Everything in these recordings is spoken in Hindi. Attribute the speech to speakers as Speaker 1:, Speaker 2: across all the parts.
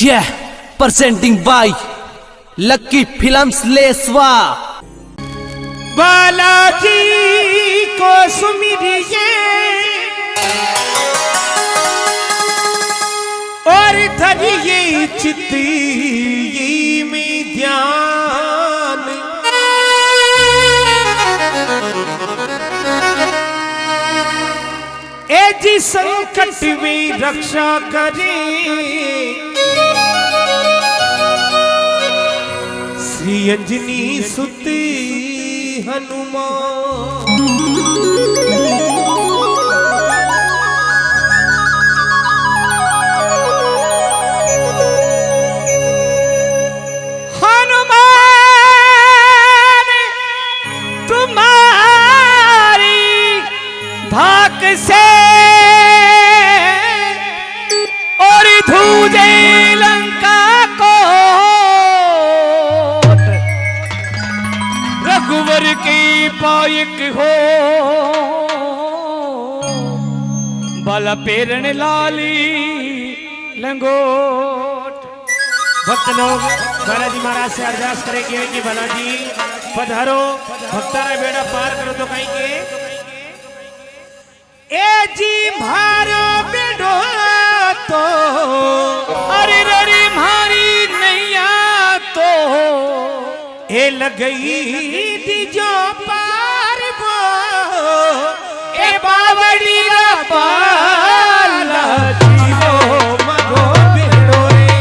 Speaker 1: Yeah, presenting by Lucky Films Leswa।
Speaker 2: Balaji को सुमिरिए और धरिए चित्त में ध्यान। ए जी संकट में रक्षा करे श्री अंजनी सुत हनुमान। हनुमान तुम्हारी धाक से और धूजे लंका को रघुवर के पायक हो बल पेरण लाली लंगोट। भक्त लोग बालाजी महाराज से अरदास करेंगे कि बालाजी पधारो, भक्तारा बेड़ा पार करो तो कहीं के ए जी भारो बेड़ो तो अरे रे मारी नैया तो ए लगई दीजो पार वो ए बावड़ी रा बाला जीवो मगो बेड़ो रे।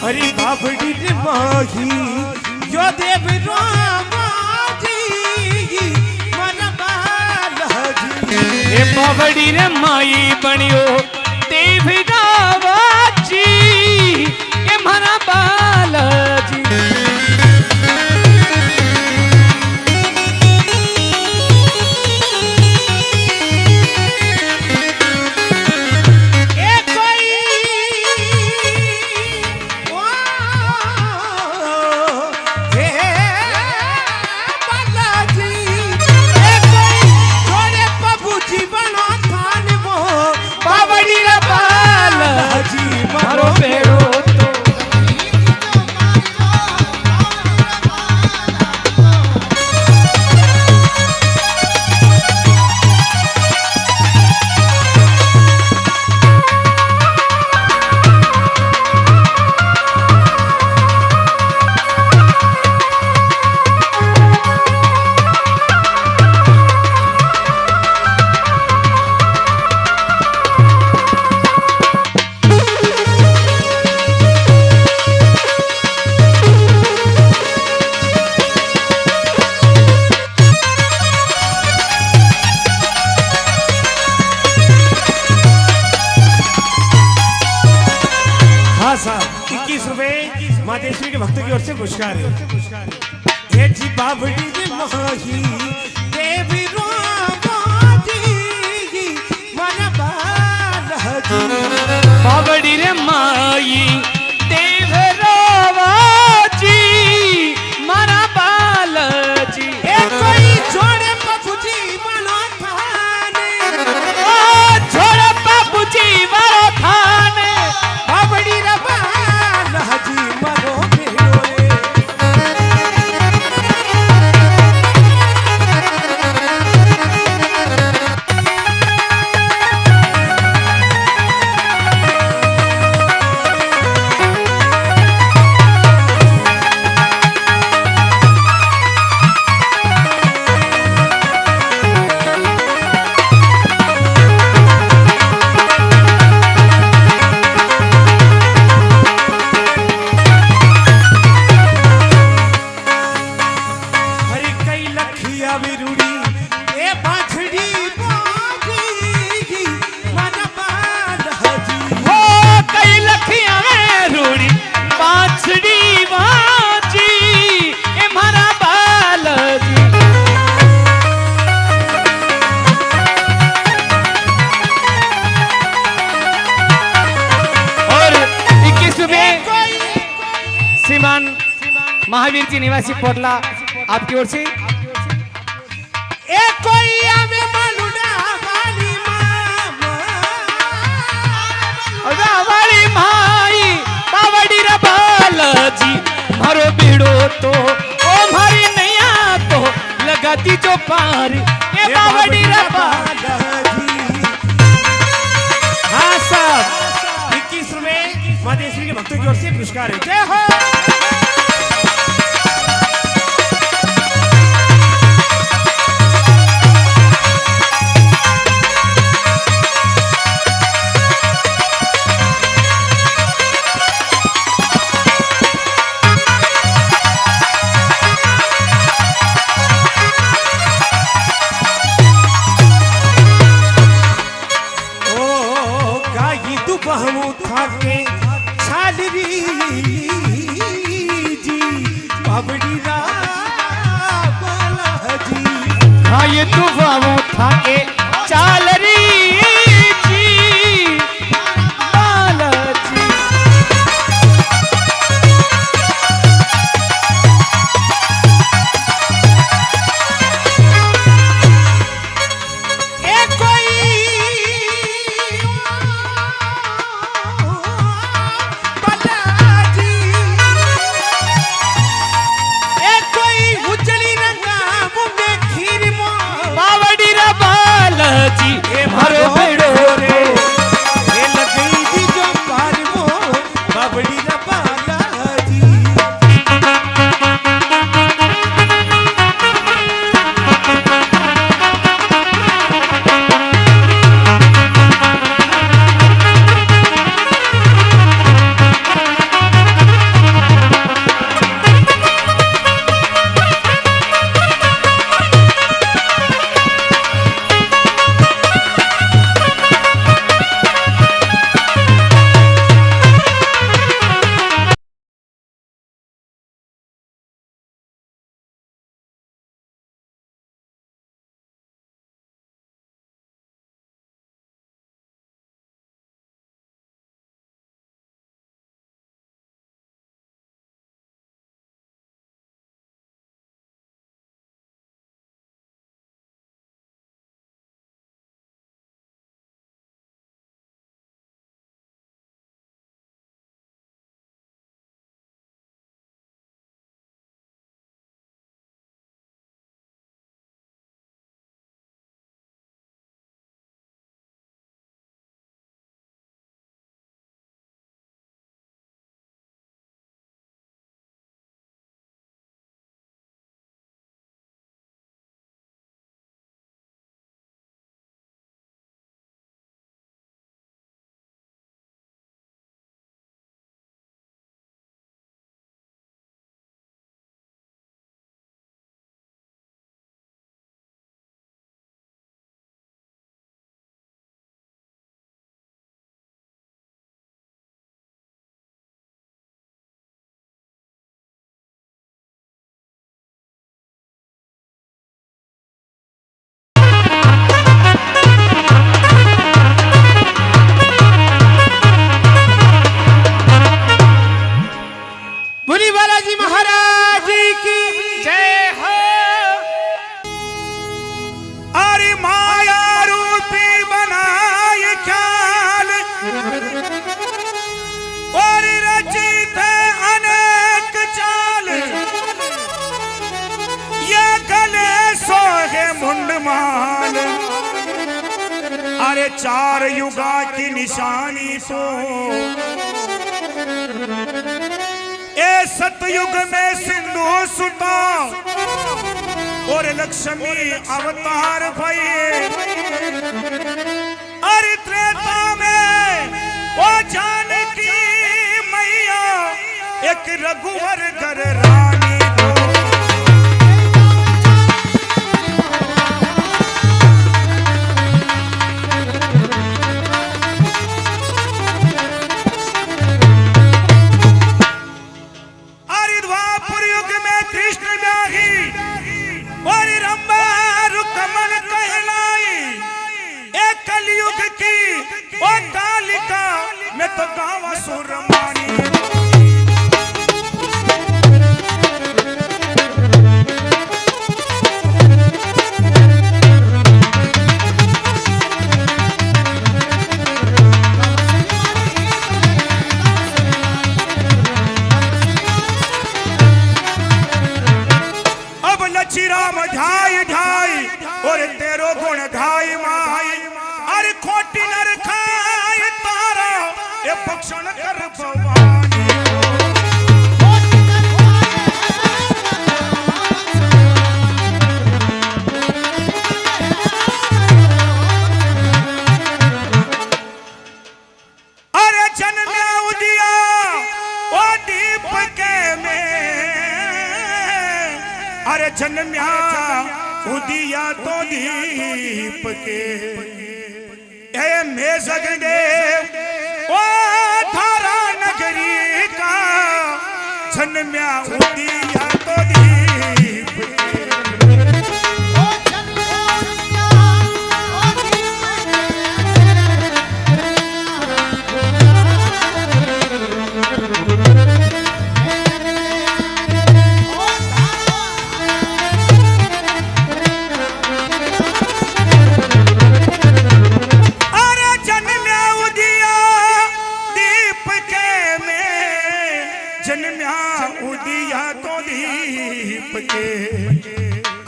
Speaker 2: हरि बाबड़ी रे माही जो देव रामाजी मन बालाजी। ए बाबड़ी रे माई बनियो देव रामाजी ए मन बालाजी। मातेश्वरी के भक्तों की ओर से पुरस्कार है। जी बाबड़ी रे माही देवी रामाजी मन बालाजी। बाबड़ी रे माई देव रामाजी मन बालाजी। ए कोई छोड़े प्रभु जी मन रूड़ी ए बाछड़ी बाजी मन बालाजी
Speaker 3: हो कई लखिया में रूड़ी बाछड़ी बाजी ए मारा बालाजी। और 21वें श्रीमान महावीर जी निवासी पोटला आपकी ओर से
Speaker 2: ए कोई आवे मालूना
Speaker 3: वाली माई बावड़ी रे बालाजी मारो बीड़ो तो ओ मारी नैया तो लगाती जो पार ए बावड़ी रे
Speaker 2: बालाजी। हाँ साहब 21वें माँ देशवी के भक्तों की ओर से पुरस्कार है। जय हो। बहू थाके छालरी जी बाबड़ी रा बालाजी।
Speaker 3: हाँ ये तू बाबू थाके चालरी जी बालाजी।
Speaker 2: मारो बेड़ो रे ये लगई दी जो पार वो बाबड़ी रा बालाजी। माल अरे चार युगा की निशानी तो ए सतयुग में सिंधु सुता और लक्ष्मी अवतार भये अरे त्रेता में वो जानकी मैया एक रघुवर घर रानी
Speaker 4: ओ कालिका मैं तो गावा सुरमानी। राम ढाई ढाई और तेरो गुण ढाई माई अरे खोटी नर खाए तारा ये भक्षण कर भवानी। अरे जन्म उदिया ओ दीप के में अरे जन्म्या उदिया तो दीप के ए में जगदेव ओ थारा नगरी का जन्म्या उदिया तो दीप के।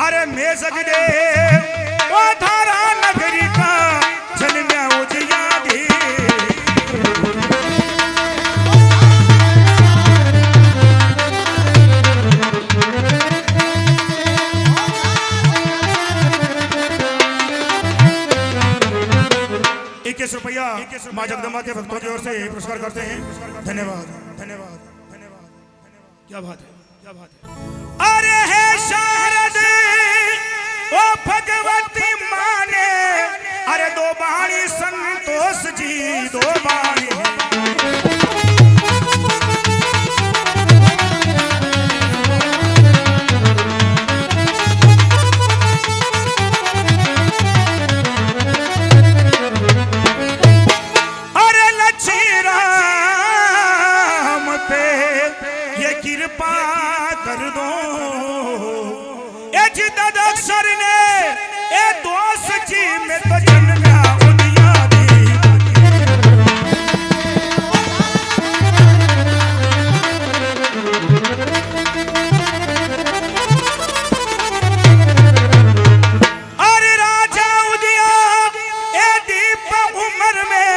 Speaker 4: अरे मैं जगदेव ओ धारा नगरी का जन्म्या उदिया दे। ₹21 मां जगदम्बा के भक्तों की ओर से पुरस्कार करते हैं। धन्यवाद धन्यवाद धन्यवाद। क्या बात है क्या बात है। अरे है शारद ओ भगवती माने अरे दो बाणी संतोष जी दो बाणी। अरे लक्ष्मी राम पे ये कृपा कर दो अक्षर ने ए दोस्त जी में तो जन्म्या उदिया दी। अरे राजा उदिया ए दीप उम्र में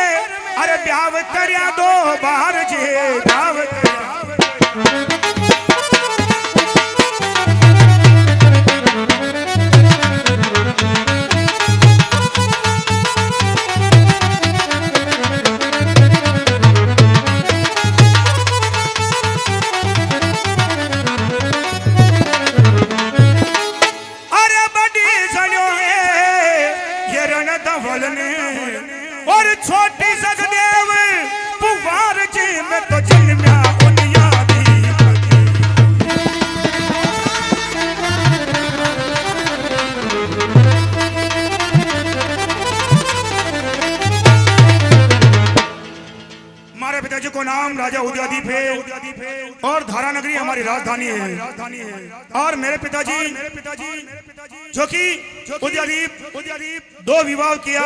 Speaker 4: अरे ब्याह करया 2 बार जी ब्याह करया। और छोटी जगदेव पुवार जी में तो जन्म्या उदिया दी। हमारे पिताजी को नाम राजा उदयदीप है और धारा नगरी हमारी राजधानी है। और मेरे पिताजी जो कि उदयदीप 2 विवाह किया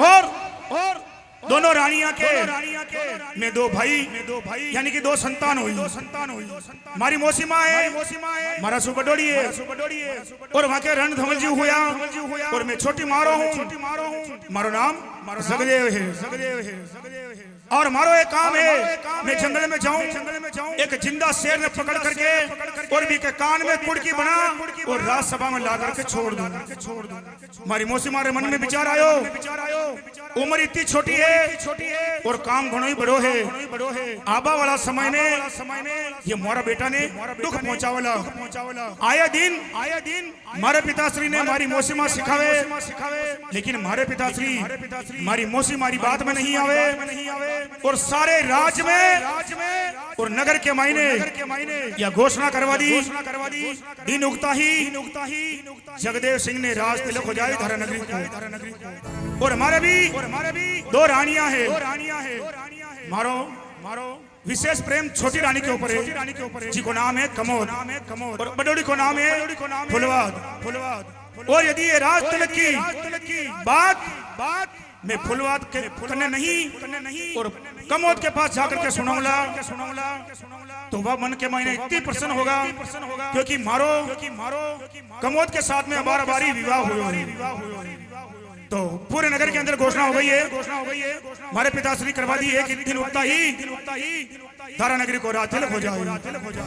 Speaker 4: और दोनों रानियां के में 2 भाई यानी कि 2 संतान हुई। हमारी मौसीमा है हमारा सुबडोड़ी है और वहां के रणधवल जी हुआ और मैं छोटी मारो हूँ। मारो नाम जगदेव है और मारो एक काम है मैं जंगल में जाऊं एक जिंदा शेर ने पकड़ करके और भी के कान में कुड़की बना और राज्यसभा में ला करके छोड़ दूं। हमारी मौसी मारे मन में विचार आयो उम्र इतनी छोटी है और काम घणो ही बड़ो है। आबा वाला समय में ये मोरा बेटा ने दुख पहुंचावला। आया दिन मारे पिताश्री ने हमारी मौसी माँ सिखावे लेकिन मारे पिताश्री मारी मौसी मारी बात में नहीं आवे और सारे राज्य में और नगर के मायने या घोषणा करवा दी दिन उगता ही जगदेव सिंह ने राज तिलक हो जाए धारा नगरी को। और हमारे भी दो रानियां हैं। मारो विशेष प्रेम छोटी रानी के ऊपर है, जी को नाम है कमोद और बडोड़ी को नाम है फुलवाद। और यदि ये राज तिलक की बात मैं फुलवाद के करने नहीं और कमोद के पास जाकर के सुनाऊंगा तो वह मन के मायने इतनी प्रसन्न होगा क्योंकि मारो कमोद के साथ में बारी विवाह हुआ। तो पूरे नगर के अंदर घोषणा हो गई है हमारे पिताश्री करवा दी है कि दिन उगता ही धारा नगरी को राज तिलक हो जाए।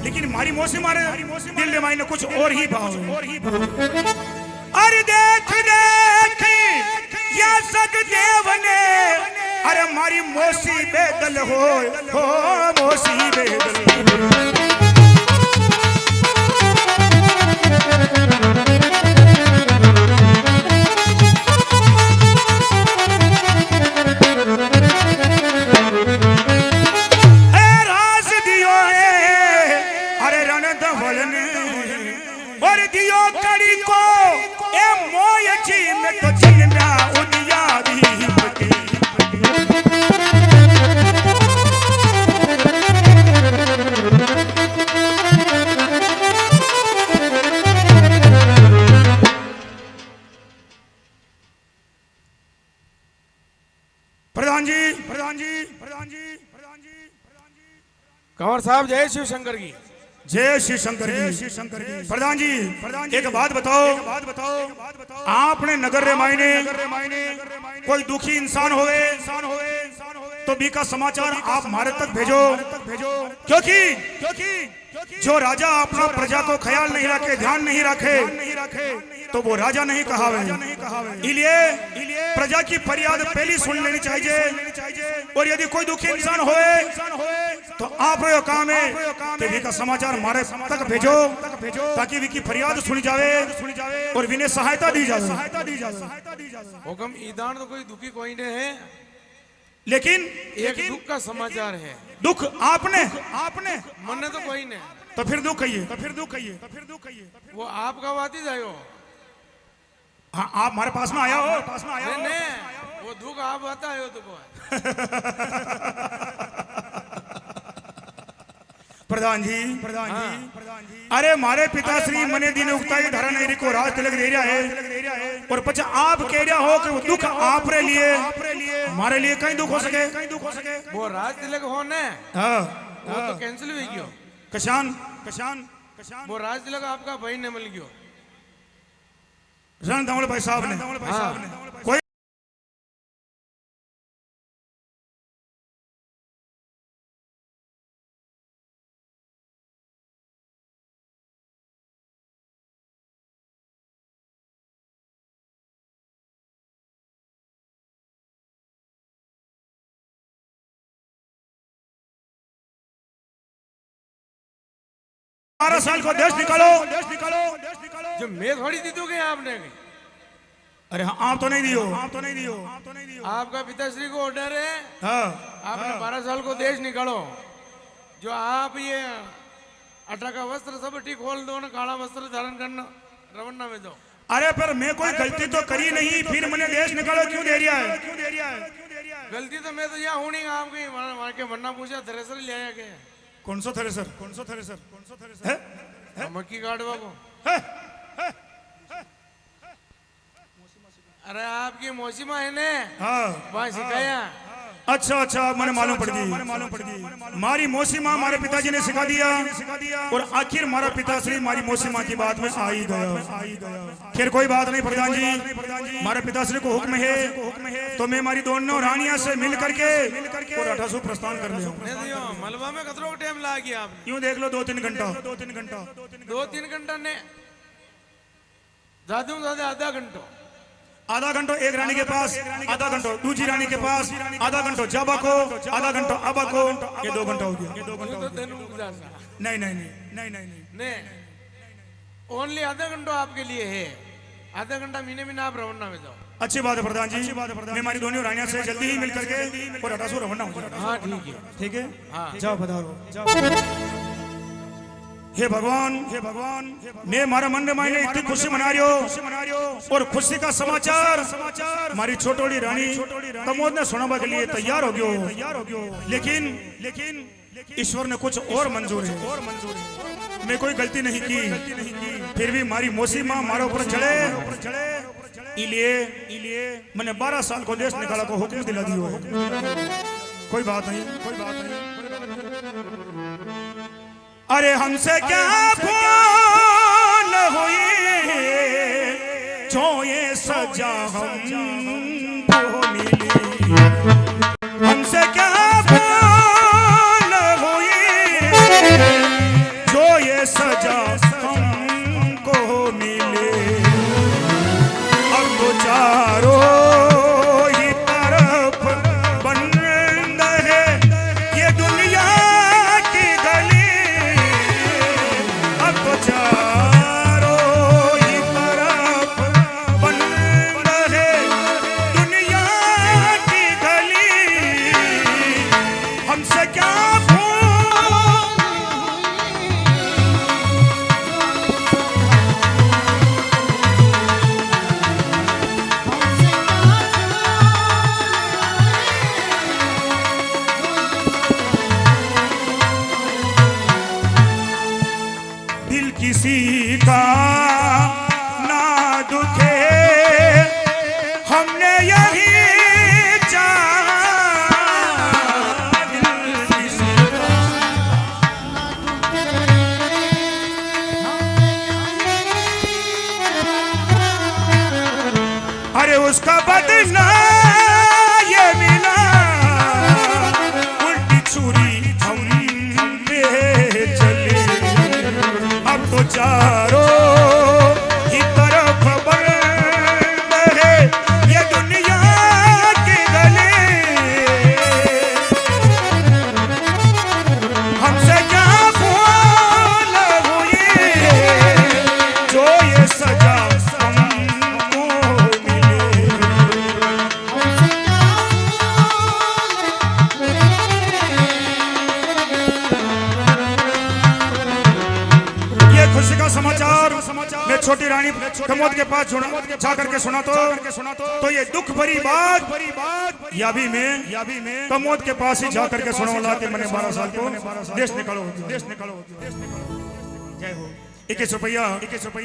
Speaker 4: लेकिन हमारी मौसी मारे दिल में मायने कुछ और ही भाव अरे देख या सगदेव ने अरे हमारी मौसी बेदल हो मौसी बेदल। और दियो कड़ी को ए मोयची में तो जिन्ना उदिया दी पटी। प्रधान जी
Speaker 3: कंवर साहब जय शिव शंकर की
Speaker 4: जय श्री शंकर जी। प्रधान जी एक बात बताओ आपने नगर रे मायने कोई दुखी इंसान होवे तो भी का समाचार आप हमारे तक भेजो क्योंकि जो राजा अपना प्रजा को ख्याल नहीं रखे ध्यान नहीं रखे तो वो राजा नहीं कहावे। इसलिए प्रजा की फरियाद पहली सुन लेनी चाहिए और यदि कोई दुखी इंसान होए तो आप रो काम है कि वी का समाचार हमारे तक भेजो ताकि वी की फरियाद सुनी जावे और विने सहायता दी जावे।
Speaker 3: हुक्म ईदान तो कोई दुखी कोई नहीं है
Speaker 4: लेकिन
Speaker 3: एक दुख का समाचार है।
Speaker 4: दुख आपने
Speaker 3: मन तो कोई नहीं
Speaker 4: तो फिर दुख कहिए
Speaker 3: वो आपका बात ही जायो।
Speaker 4: हाँ आप हमारे पास में आया हो
Speaker 3: नहीं वो दुख आप बतायो तुमको।
Speaker 4: प्रधान जी अरे हमारे पिताश्री मने दिन उगता धारा नगरी को राज तिलक दे रहा है और पचा आप कह रहा हो कि दुख आप रे लिए हमारे लिए कहीं दुख हो सके
Speaker 3: वो राज तिलक होने वो तो कैंसिल हुई क्यों
Speaker 4: कशान
Speaker 3: वो राज तिलक आपका भाई ने मिल गयो
Speaker 4: रणधवल भाई साहब ने कोई साल को देश निकालो
Speaker 3: जो मैं थोड़ी दी दोगे आपने।
Speaker 4: अरे हाँ आप तो नहीं दियो
Speaker 3: आपका पिताश्री को ऑर्डर है आपने 12 साल को देश निकालो। जो आप ये 18 का वस्त्र सब ठीक खोल दो ना काला वस्त्र धारण करना रवाना में दो।
Speaker 4: अरे पर मैं कोई गलती तो करी नहीं फिर मैंने देश निकालो क्यों दे रहा है
Speaker 3: गलती तो मैं तो यहाँ हूँ नहीं आपकी वहाँ के वरना पूछा थ्रेसर ले आया क्या
Speaker 4: कौन सा थ्रेसर
Speaker 3: मक्की काटवा को। अरे आपकी मौसीमा है ने वहाँ सिखाया।
Speaker 4: अच्छा मैंने मालूम पड़ गई हमारी मौसीमा हमारे पिताजी ने सिखा दिया और आखिर हमारा पिताश्री हमारी मौसीमा की बात में आ ही गया। खैर कोई बात नहीं प्रधान जी हमारे पिताश्री को हुक्म है तो मैं हमारी दोनों रानियां से मिल करके और 18 प्रस्थान कर लिया।
Speaker 3: मलबा में कतरों टाइम लगा गया आप
Speaker 4: यूं देख लो 2-3 घंटा
Speaker 3: 2-3 घंटा ने ज्यादा आधा घंटा
Speaker 4: एक रानी के पास आधा घंटा दूसरी रानी के पास आधा घंटा जाबा को आधा घंटा अबा को ये 2 घंटा हो गया। नहीं
Speaker 3: ओनली आधा घंटा आपके लिए है आधा घंटा महीने में आप रवाना में जाओ।
Speaker 4: अच्छी बात है प्रधान जी, मैं हमारी दोनों रानियों से जल्दी ही मिल करके और अटासू रवाना हो जाऊंगा।
Speaker 3: हाँ ठीक है।
Speaker 4: ठीक है,
Speaker 3: हाँ।
Speaker 4: जाओ पधारो, जाओ। हे भगवान, हे भगवान, मैं हमारा मन में मायने इतनी खुशी मना रही हो और खुशी का समाचार हमारी छोटोड़ी रानी कमोद ने सुनाने के लिए तैयार हो गयो। लेकिन ईश्वर ने कुछ और मंजूर है। मैं कोई गलती नहीं की, फिर भी हमारी मौसी माँ हमारे ऊपर चढ़े इलिए मैंने 12 साल को देश निकाला को हुक्म दिला दियो है। कोई बात नहीं। अरे हमसे क्या भूल हुई जो ये सजा हमको मिली, हमसे क्या भूल हुई जो ये सजा हमको मिले। अब तो चारों ही तरफ बंद है ये दुनिया की गली, अब तो चारों ही तरफ बंद है दुनिया की गली, हमसे क्या दिल किसी का ना दुखे, हमने यही चाहा। दिल किसी का अरे उसका बदला ये मिला, उल्टी छुरी हम पे चली। अब तो चारों ही तरफ बंद है ये दुनिया की गली, हमसे क्या भूल हुई जो ये सजा हमको मिले। ये खुशी का समाचार मैं छोटी रानी कमोद के पास जा करके सुना तो ये दुख भरी बात या भी मैं कमोद के पास ही जा करके सुना कि मैंने 12 साल को देश निकालो। जय हो। 21 रुपया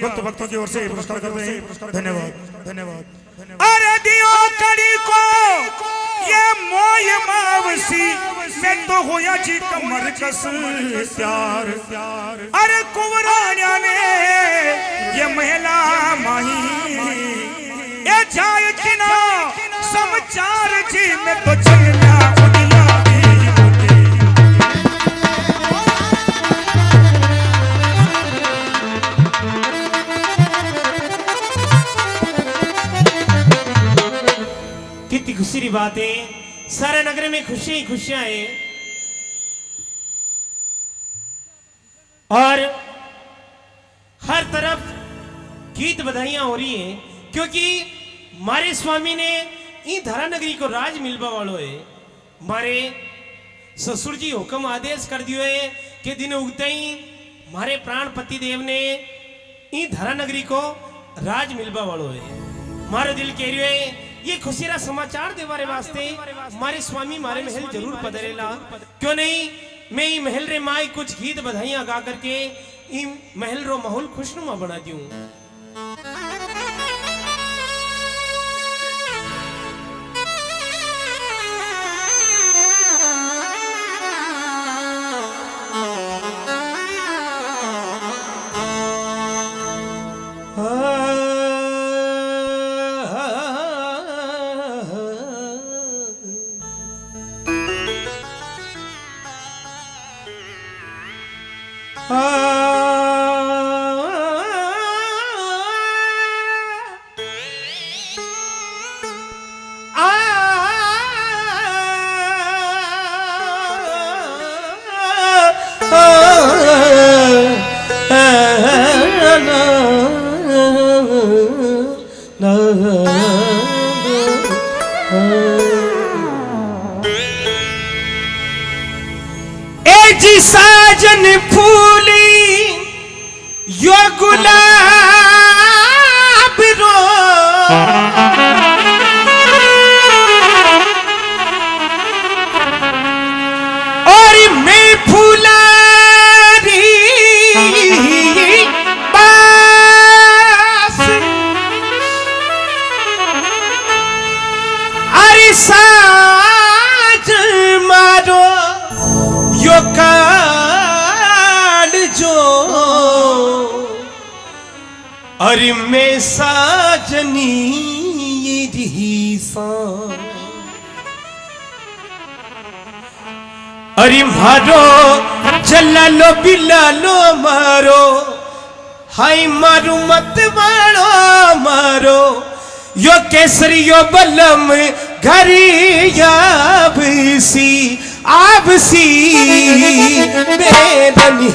Speaker 4: भक्त भक्तों की ओर से पुरस्कार करते हैं। धन्यवाद। अरे दियो कड़ी को ये मोय मावसी मैं तो होया जी कमर कस प्यार। अरे कुंवरान्या ने ये महिला माही ये जाय खिना समाचार जी मैं तो चलना उदिया भी होते।
Speaker 2: कितनी खुशी की बात है, सारे नगर में खुशियां ही खुशियां हैं। और हर तरफ गीत बधाइयां हो रही हैं क्योंकि मारे स्वामी ने ई धरा नगरी को राज मिलवा वालों है। मारे ससुर जी हुक्म आदेश कर दियो है कि दिन उगते ही मारे प्राण पति देव ने ई धरा नगरी को राज मिलवा वालों है। मारे दिल कह रही है ये खुशी रा समाचार दे बारे वास्ते मारे स्वामी मारे महल जरूर पधरेला। क्यों नहीं मैं ई महल रे माई कुछ गीत बधाइयां गा करके ई महल रो माहौल खुशनुमा बना दूं। ए जी साजन फूली यो गुलाब रो और मैं फूलारी बास अरे साज मारो यो काल जो अरे मैं साजनी सा अरे मारो चला लो बिला लो मारो हाय मारू मत वालो मारो यो केसरी यो बलम घरी आबसी बेदनी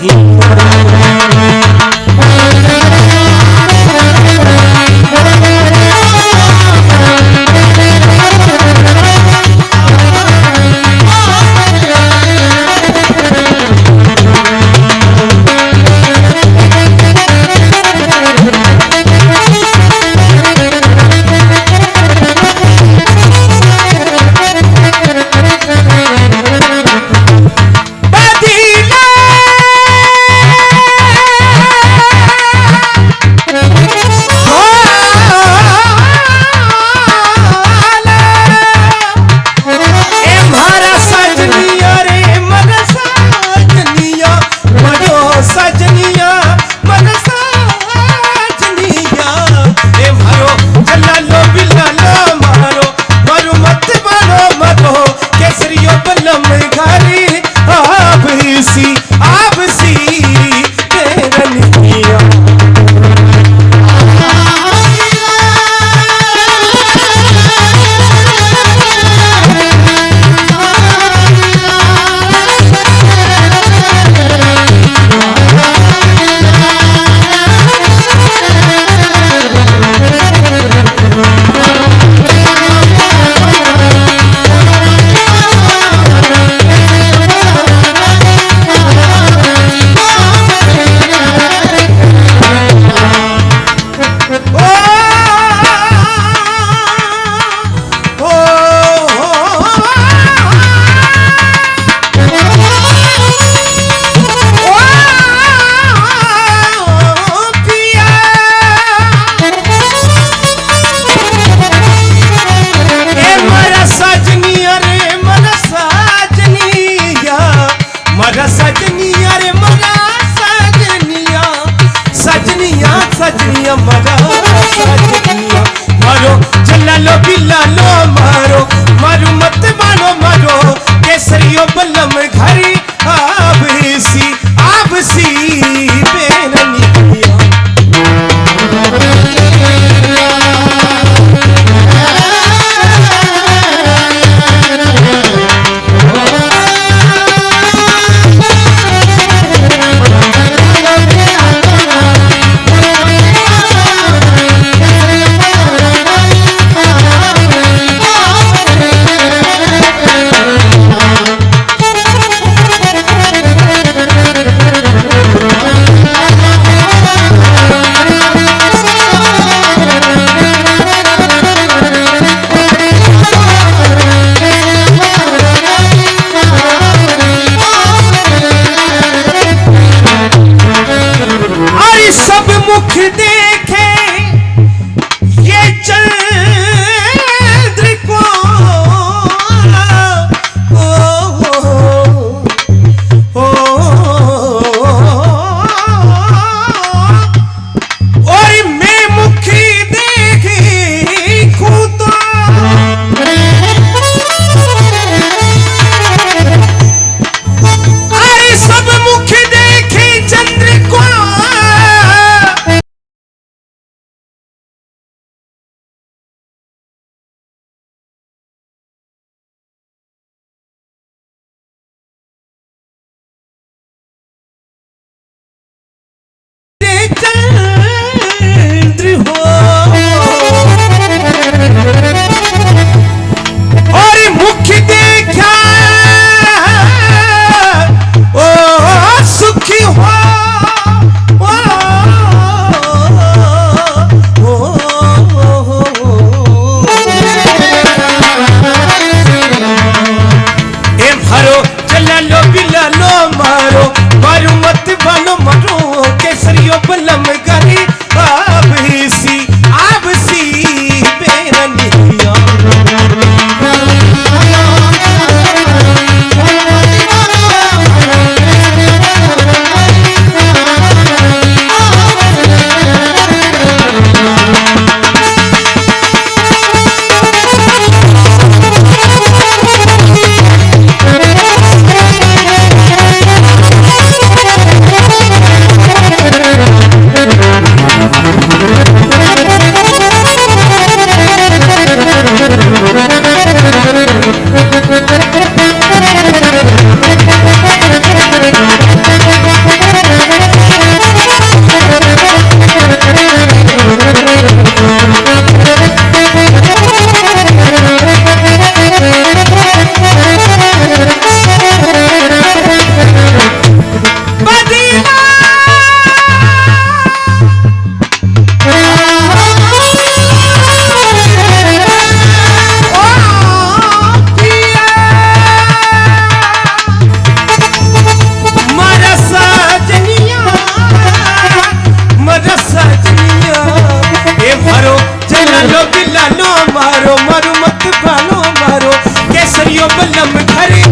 Speaker 2: लालो मारो मारो मत भालो मारो केसरियो बलम घरे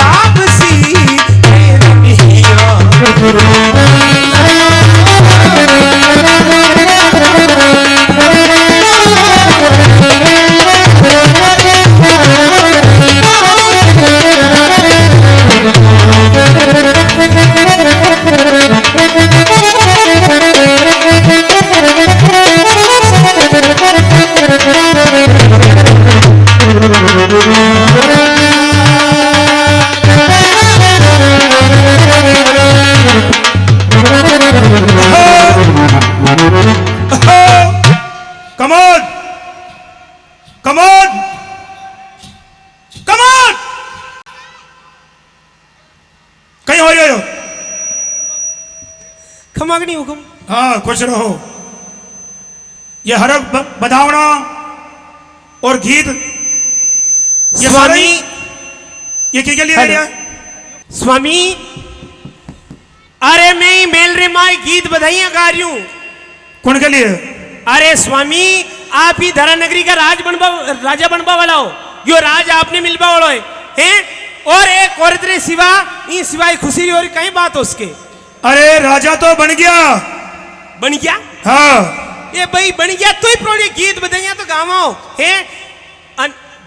Speaker 2: आप सी
Speaker 4: कमोद कमोद कमोद कहीं हो रही हो?
Speaker 2: खमागनी हुकुम।
Speaker 4: हाँ खुश रहो। ये हरफ बधावना और गीत ये
Speaker 2: स्वामी
Speaker 4: ये के लिए है?
Speaker 2: स्वामी अरे मैं मेल रे माई गीत बधाइयां गा रही हूं।
Speaker 4: कौन के लिए?
Speaker 2: अरे स्वामी आप ही धरा नगरी का राजा बनबा वाला हो। यो राज आपने मिलबा वाला है और एक औरत रे सिवा ई सिवाय खुशी और कहीं बात हो उसके।
Speaker 4: अरे राजा तो बन गया।
Speaker 2: बन गया?
Speaker 4: हाँ
Speaker 2: ये भाई बन गया तो ही प्रोडे गीत बधाइयां तो गावाओ है।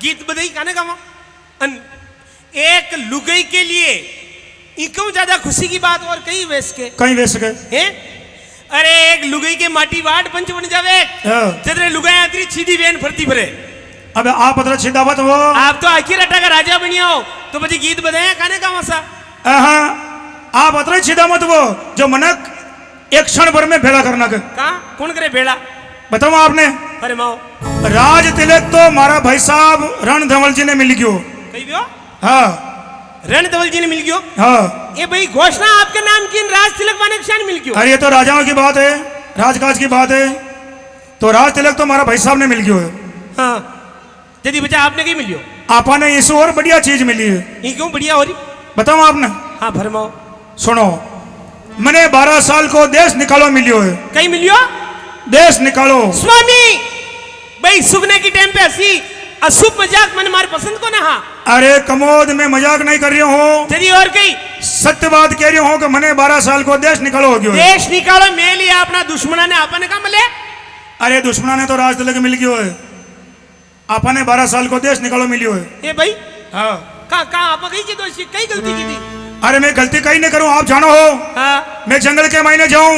Speaker 2: गीत बधाई गाने गावा एक लुगाई के लिए इनको ज्यादा खुशी की बात और कहीं वेस के
Speaker 4: कहीं वेस के
Speaker 2: हैं। अरे एक लुगाई के माटी वाट पंच बन जावे जदरे लुगाई आतरी सीधी वेन फरती भरे।
Speaker 4: अब आप अदर छिदावत हो।
Speaker 2: आप तो आखिर अटा का राजा बनिया हो तो बजी गीत बधाया खाने का मसा।
Speaker 4: हाँ आप अदर छिदा मत वो जो मनक एक क्षण भर में भेड़ा करना कर।
Speaker 2: कहा कौन करे भेड़ा
Speaker 4: बताओ आपने?
Speaker 2: अरे माओ
Speaker 4: राज तिलक तो हमारा भाई साहब रणधवल जी ने मिल गयो।
Speaker 2: कही गयो?
Speaker 4: हाँ
Speaker 2: रणधवल जी ने मिल गयो।
Speaker 4: हाँ
Speaker 2: ये भाई घोषणा आपके नाम की राज तिलक वाले क्षण मिल गयो।
Speaker 4: अरे ये तो राजाओं की बात है, राजकाज की बात है। तो राज तिलक तो हमारा भाई साहब ने मिल गयो है।
Speaker 2: हाँ यदि बच्चा आपने कहीं मिलियो?
Speaker 4: आपा ने इस और बढ़िया चीज मिली है।
Speaker 2: ये क्यों बढ़िया हो रही?
Speaker 4: बताओ आपने?
Speaker 2: हाँ भरमाओ।
Speaker 4: सुनो मैंने 12 साल को देश निकालो मिलियो है।
Speaker 2: कहीं मिलियो?
Speaker 4: देश निकालो।
Speaker 2: स्वामी भाई सुगने की टाइम पे हंसी अशुभ मजाक मन मार पसंद को ना। हाँ
Speaker 4: अरे कमोद मैं मजाक नहीं कर रही हूँ।
Speaker 2: चलिए और कहीं
Speaker 4: सत्य बात कह रही हूँ कि मैंने 12 साल को देश निकालो हो गयो।
Speaker 2: देश निकालो मैं लिया अपना दुश्मना ने आपने कहा मिले।
Speaker 4: अरे दुश्मना ने तो राज तिलक मिल गयो है। आपने 12 साल को देश निकालो मिलियो है।
Speaker 2: ये भाई
Speaker 4: हाँ
Speaker 2: कहा आप कहीं की दोषी कहीं गलती की थी?
Speaker 4: अरे मैं गलती कहीं नहीं करूं आप जानो हो।
Speaker 2: हाँ
Speaker 4: मैं जंगल के महीने जाऊं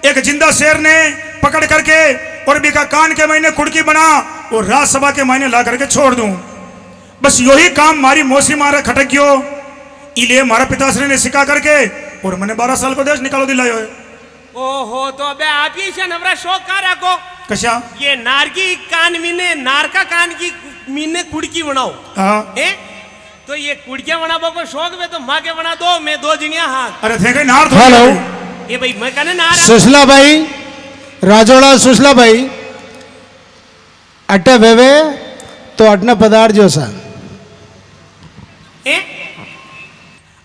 Speaker 4: एक जिंदा शेर ने पकड़ करके और बिका कान के महीने कुड़की बना और राज्यसभा के महीने ला करके छोड़ दूं। बस यही काम मारी मौसी मारा खटक गयो इले हमारा पिताश्री ने सिखा करके और मैंने 12 साल को देश निकालो दिलायो है।
Speaker 2: ओहो तो अबे आप ही से नवरा शौक का रखो
Speaker 4: कशा
Speaker 2: ये नार की कान मीने नार का कान की मीने कुड़की बनाओ।
Speaker 4: हाँ
Speaker 2: है तो ये कुड़कियां बनाबो को शौक में तो माँ के बना दो मैं 2 जिंगिया हाथ।
Speaker 4: अरे थे नार
Speaker 5: हेलो
Speaker 2: ये भाई मैं कहने नार
Speaker 5: सुशला भाई राजोड़ा सुशला भाई अट्टे वेवे तो अटना पदार्थ जो सा
Speaker 2: है?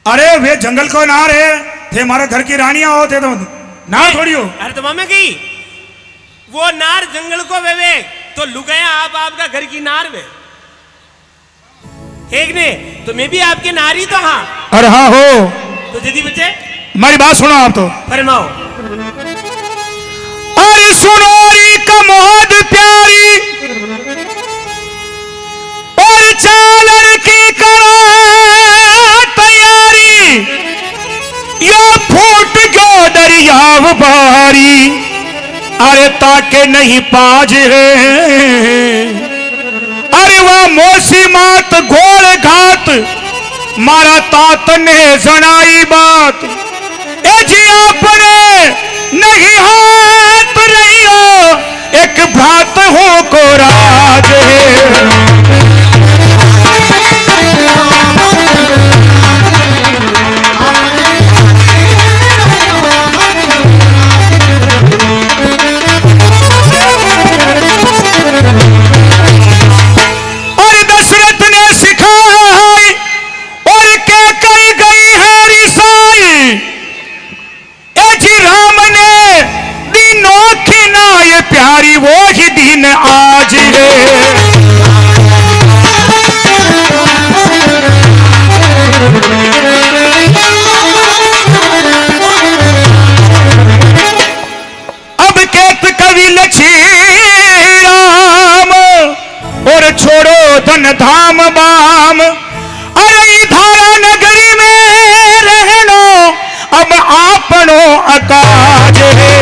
Speaker 4: अरे वे जंगल को नार है थे हमारे घर की रानियां होते तो नार थोड़ी हो।
Speaker 2: अरे तो मामा की वो नार जंगल को वेवे तो लुगाया आप आपका घर की नार वे एक ने तो मैं भी आपके नारी तो। हाँ
Speaker 4: अरे हाँ हो
Speaker 2: तो दीदी बच्चे
Speaker 4: हमारी बात सुनो आप तो।
Speaker 2: फरमाओ।
Speaker 4: अरे सुनो री कमोद प्यारी और चालन की करो तैयारी यो फूट गयो दरियाव बारी अरे ताके नहीं पाज है। अरे वह मौसी मात घोड़ घात मारा तात ने जनाई बात ए जी अपने नहीं हाथ रही हो एक भात हो को राज और दशरथ ने सिखाया है और के कई गई है रिसाई ए जी राम ने दी नोखी ना ये प्यारी वो ही दी धाम बाम। अरे धारा नगरी में रहनो अब आपनो अकाज है।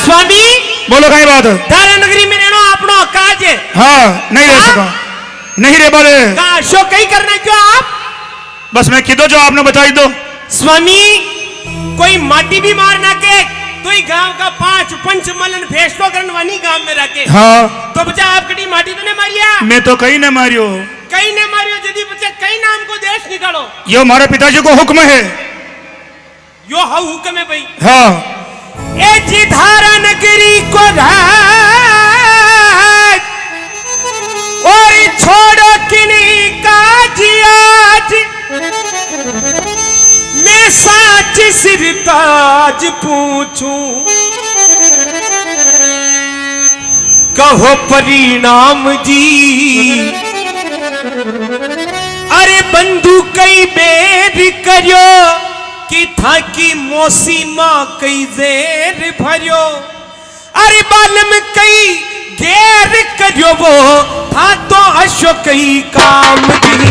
Speaker 2: स्वामी
Speaker 4: बोलो कई बात
Speaker 2: धारा नगरी में रहनो आपनो काज है।
Speaker 4: हाँ नहीं रह सका नहीं रे बोले
Speaker 2: कहा शो कहीं करना क्यों आप?
Speaker 4: बस मैं किदो जो आपने बताई दो।
Speaker 2: स्वामी कोई माटी भी मारना के तो ही गांव का 5 पंच मलन फैसलो करने वाली गांव में रखे।
Speaker 4: हाँ
Speaker 2: तो बच्चा आप कटी माटी तो ने मारिया?
Speaker 4: मैं तो कहीं न मारियो।
Speaker 2: कहीं ने मारियो यदि बच्चा कहीं नाम को देश निकालो।
Speaker 4: यो हमारे पिताजी को हुक्म है।
Speaker 2: यो हाउ हुक्म है भाई।
Speaker 4: हाँ
Speaker 2: ए जी धारा नगरी को राज और छोड़ो किन्हीं काज आज। मैं साच सिर ताज पूछूं कहो परिणाम जी। अरे बंधु कई बेर करियो कि था कि मौसीमा कई देर भरियो। अरे बालम कई गैर करियो वो था तो अशो कई काम दी।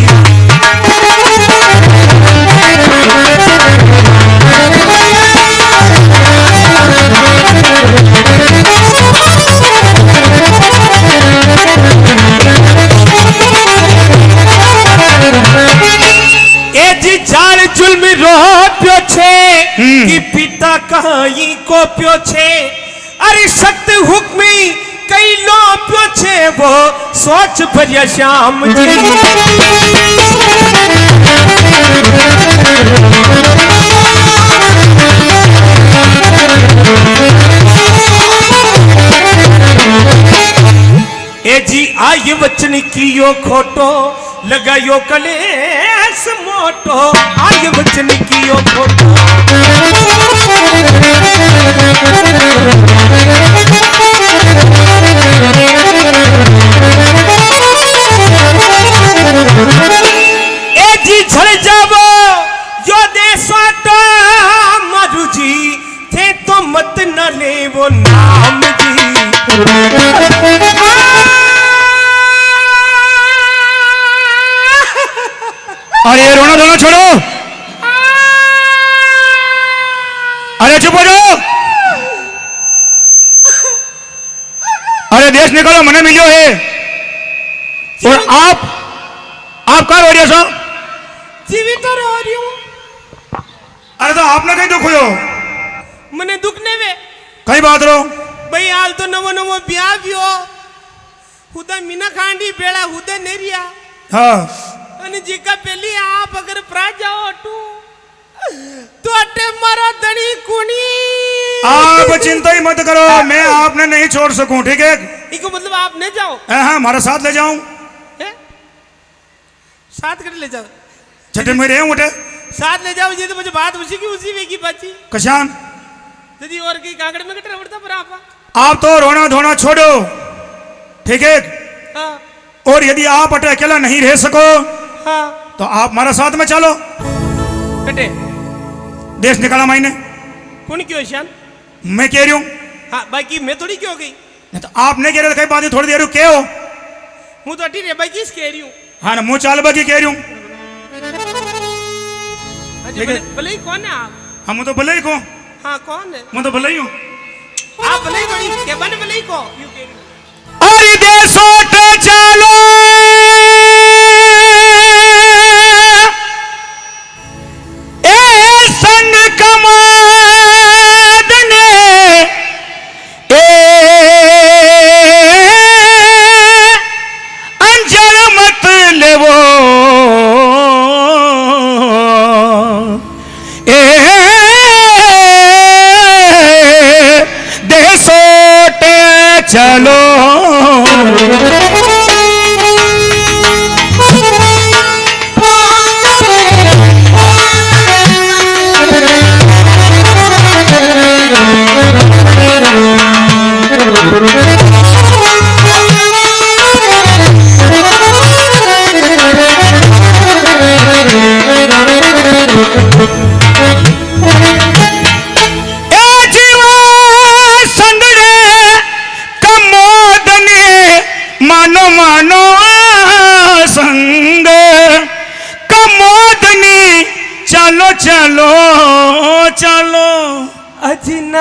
Speaker 2: जाल जुल्म रो प्यो छे कि पिता कहीं को प्यो छे। अरे सख्त हुक्म कई लो प्यो छे वो सोच भरिया श्याम जी। ए जी आय वचन कियो खोटो लगायो कलेस मोटो। आय वचन कियो खोटो ए जी झड़ जावो यो देसाटो मरु जी थे तो मत न ले वो नाम जी।
Speaker 4: अरे रोना धोना छोड़ो। अरे चुप हो जाओ। अरे देश निकालो मने मिलियो है। और आप कहाँ रो रहे हो?
Speaker 2: जीवित तो रो रही हूँ।
Speaker 4: अरे तो आपने कहीं दुख हुयो?
Speaker 2: मने दुख ने वे
Speaker 4: कहीं बात रो
Speaker 2: भाई हाल तो नवो नवो ब्याह भी हो हुदा मीना खांडी बेड़ा हुदे नेरिया।
Speaker 4: हाँ
Speaker 2: અને જીકા પેલી આપ અગર પ્રા જાઓ અટુ तो अटे मारा धनी कुनी।
Speaker 4: आप चिंता ही मत करो, मैं आपने नहीं छोड़ सकूं, ठीक है?
Speaker 2: इको मतलब आप नहीं जाओ?
Speaker 4: हाँ हमारा साथ ले जाऊं।
Speaker 2: साथ कर ले जाओ
Speaker 4: छठे में रहे उठे
Speaker 2: साथ ले जाओ जी तो मुझे बात उसी की उसी वे की बाची
Speaker 4: कशान
Speaker 2: दीदी और की कांगड़ में कटरा पड़ता पर
Speaker 4: आप तो रोना धोना छोड़ो, ठीक है?
Speaker 2: हाँ।
Speaker 4: और यदि आप अटे अकेला नहीं रह सको
Speaker 2: हाँ।
Speaker 4: तो आप हमारा साथ में चलो।
Speaker 2: कटे
Speaker 4: देश निकाला मैंने।
Speaker 2: कौन क्यों शान?
Speaker 4: मैं कह रही हूँ।
Speaker 2: हाँ बाकी मैं थोड़ी क्यों गई?
Speaker 4: नहीं तो आप नहीं कह रहे, कई बात थोड़ी देर क्या हो?
Speaker 2: मुँह तो अटी रे बाकी किस कह रही हूँ?
Speaker 4: हाँ ना मुँह चाल बाकी कह रही हूँ।
Speaker 2: भले ही कौन है आप?
Speaker 4: हम तो भले ही को।
Speaker 2: हाँ कौन है?
Speaker 4: मैं तो भले ही हूँ।
Speaker 2: आप भले ही बड़ी क्या बन भले ही को यूं कह रही हूँ।
Speaker 4: और देशों पे चलो ए संग कमाद ने अंजर मत लेवो देशों पे चलो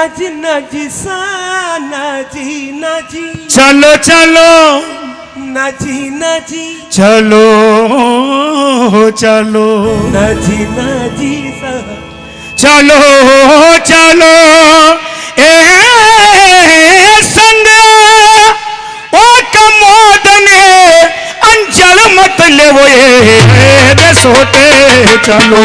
Speaker 2: नाजी नाजी सा नाजी नाजी
Speaker 4: चलो चलो
Speaker 2: नाजी नाजी
Speaker 4: चलो चलो
Speaker 2: नाजी नाजी सा
Speaker 4: चलो चलो ए संग ओ कमोदने अंजल मत ले वो रे सोते चलो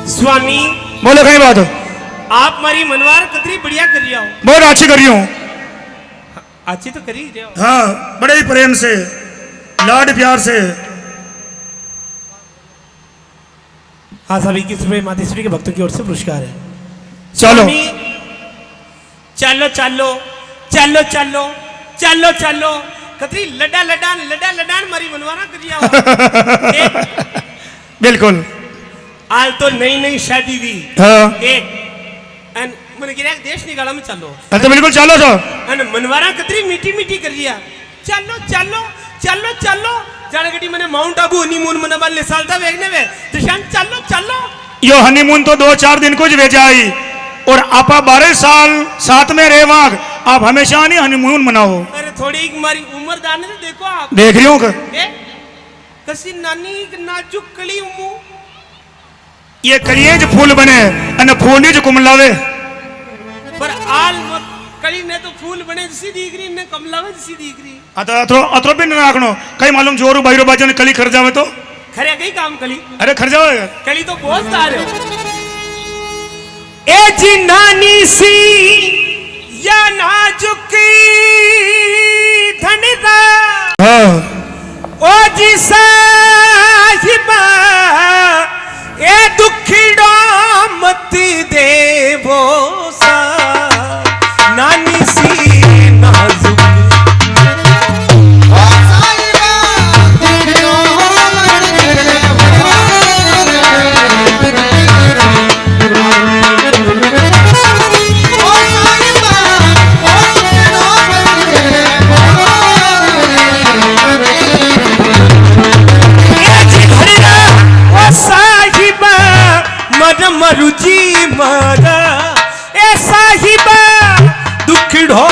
Speaker 2: स्वामी
Speaker 4: बोलो कहीं बात
Speaker 2: आप हमारी मनवार कतरी बढ़िया कर रही हो
Speaker 4: बहुत अच्छी कर रही हूँ
Speaker 2: अच्छी तो कर ही रहे हो
Speaker 4: हाँ बड़े ही प्रेम से लाड प्यार से
Speaker 2: हाँ सभी की सुबह मातेश्वरी के भक्तों की ओर से पुरस्कार है
Speaker 4: चलो
Speaker 2: स्वामी, चलो चलो चलो चलो चलो चलो कतरी लडा लडान मारी मनवाना कर रही हो
Speaker 4: बिल्कुल
Speaker 2: आज तो नई शादी हुई
Speaker 4: हाँ
Speaker 2: एक अन मैंने कहा देश निकाला में चलो
Speaker 4: तो बिल्कुल चलो सो
Speaker 2: अन मनवारा कतरी मीठी कर रिया चलो चलो चलो चलो जाने गटी मैंने माउंट आबू हनीमून मना बाल सालता वेगने वे त्रिशांत चलो चलो
Speaker 4: यो हनीमून तो 2-4 दिन को भेजा आई और आपा 12 साल साथ में रहे वहां आप हमेशा नहीं हनीमून मनाओ
Speaker 2: अरे थोड़ी हमारी उम्र दाने तो देखो आप
Speaker 4: देख रही हूँ
Speaker 2: कसी नानी नाजुक कली उमू
Speaker 4: ये कलिएज फूल बने अन फूल जो कुमलावे
Speaker 2: पर आल मत कली ने तो फूल बने जसी दिख रही ने कमलावे जसी दिख रही
Speaker 4: अतरो भी न राखनो कई मालूम जोरू बाहिरो बाजन कली खर जावे तो
Speaker 2: खरे कई काम कली
Speaker 4: अरे खर जावे
Speaker 2: कली तो बहुत सारे हो ए जी नानी सी या नाजुकी धनिदा
Speaker 4: हाँ
Speaker 2: ओ जी साहिबा ए दुखीड़ो मत देवो सा नानी सी नाजुक मरुजी मारा ए साहिबा दुखड़ो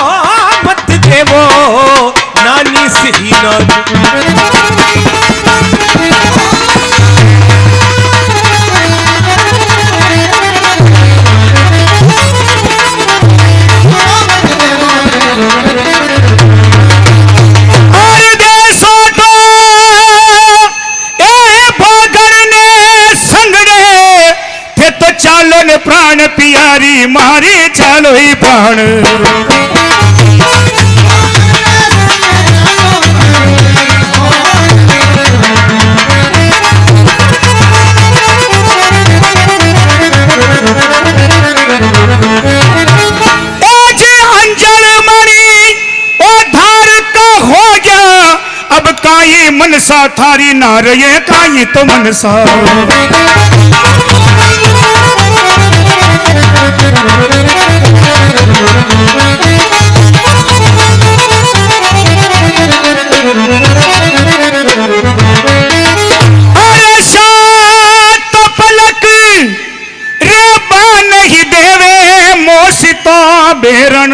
Speaker 2: मत देवो नानी सी
Speaker 4: प्राण पियारी मारी चालो ही प्राण अंजल मणि ओ धार का हो गया अब काई मनसा थारी ना रहे काई तो मनसा बेरन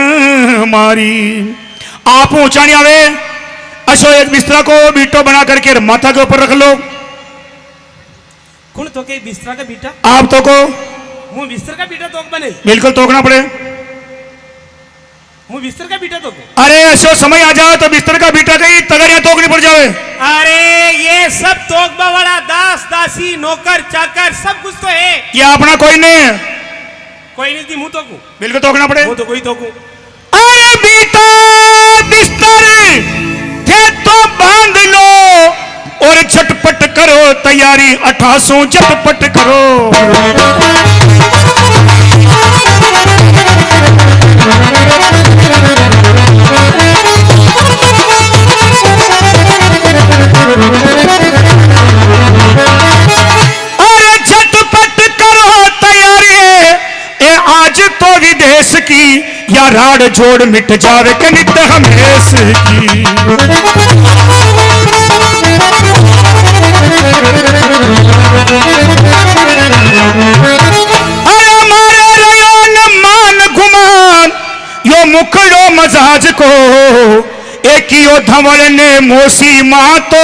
Speaker 4: मारी आप ऊंचा नहीं आवे अशो एक बिस्तरा को बीटो बना करके माथा के ऊपर रख लो
Speaker 2: कौन तो के बिस्तरा का बीटा
Speaker 4: आप तो को
Speaker 2: मुंह बिस्तर का बीटा तो बने
Speaker 4: बिल्कुल तोकना पड़े
Speaker 2: मुंह बिस्तर का बीटा तो
Speaker 4: अरे अशो समय आ जाओ तो बिस्तर का बीटा कहीं तगड़िया तोकनी पड़ जावे
Speaker 2: अरे ये सब तोकबा वाला दास दासी नौकर चाकर सब कुछ तो है
Speaker 4: ये अपना कोई नहीं है
Speaker 2: कोई नहीं थी मुंह तो
Speaker 4: बिल्कुल तोकना पड़े
Speaker 2: वो तो कोई तो
Speaker 4: अरे बेटा बिस्तर थे तो बांध लो और झटपट करो तैयारी 88 झटपट करो अरे झटपट करो तैयारी आज तो विदेश की या राड जोड़ मिट जावे के नित हमेश की। अरे मारे रयान मान गुमान यो मुखड़ो मजाज को एकियो धवल ने मोसी माँ तो